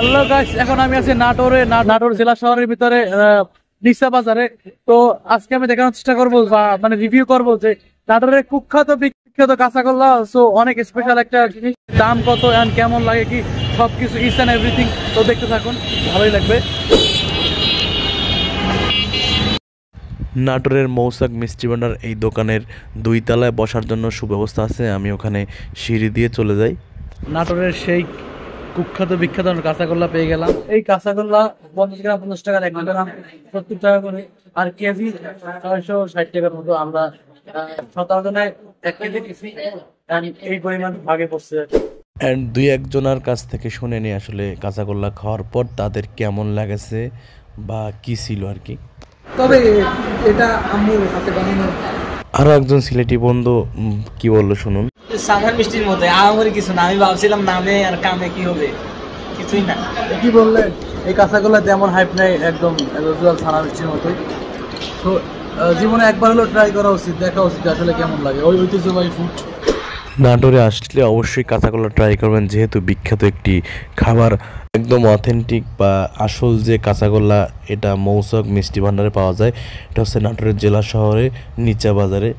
Hello guys, এখন আমি আছি নাটোর জেলা শহরের ভিতরে নিসা বাজারে। তো আজকে আমি দেখানোর চেষ্টা করবো বা মানে রিভিউ করবো যে নাটোরের কুখ্যাত বিখ্যাত কাঁচাগোল্লা। সো অনেক স্পেশাল একটা জিনিস, দাম কত এন্ড কেমন লাগে কি সবকিছু ইচ এন্ড এভরিথিং। তো দেখতে থাকুন, ভালোই লাগবে। নাটোরের মৌসাক মিষ্টি ভান্ডার এই দোকানের 2 তলায় বসার জন্য সুব্যবস্থা আছে। আমি ওখানে সিঁড়ি দিয়ে চলে যাই। নাটোরের সেই কুখ্যাত বিখ্যাত কাঁচাগোল্লা পেয়ে গেলাম। এই কাঁচাগোল্লা 50 গ্রাম 50 টাকার, 1 গ্রাম 70 টাকা করে, আর কেজি 660 টাকার মতো। আমরা 17 জনের 1 কেজি কিনছি, এই পরিমাণ ভাগে পড়ছে। অ্যান্ড 2-1 জনের কাছ থেকে শুনে নিই আসলে কাঁচাগোল্লা খাওয়ার পর তাদের কেমন লাগেছে বা কি ছিল আর কি। তবে এটা আম্মুর হাতে বানানো। আরো একজন সিলেটি বন্ধু কি বললো শুনুন। সাধারণ মিষ্টির মতো আমারই কিছু না, আমি ভাবছিলাম নামে আর কামে কি হবে, কিছুই না। কি বললেন? এই কাঁচাগোল্লা তেমন হাইপ নাই, একদম ছানা মিষ্টির মতোই। তো জীবনে একবার হলো ট্রাই করা উচিত, দেখা উচিত আসলে কেমন লাগে ওই ঐতিহ্যবাহী ফুড। নাটোরে আসলে অবশ্যই কাঁচাগোল্লা ট্রাই করবেন, যেহেতু বিখ্যাত একটি খাবার, একদম অথেন্টিক বা আসল যে কাঁচাগোল্লা এটা মৌসাক মিষ্টি ভান্ডারে পাওয়া যায়। এটা হচ্ছে নাটোরের জেলা শহরে নিচা বাজারে।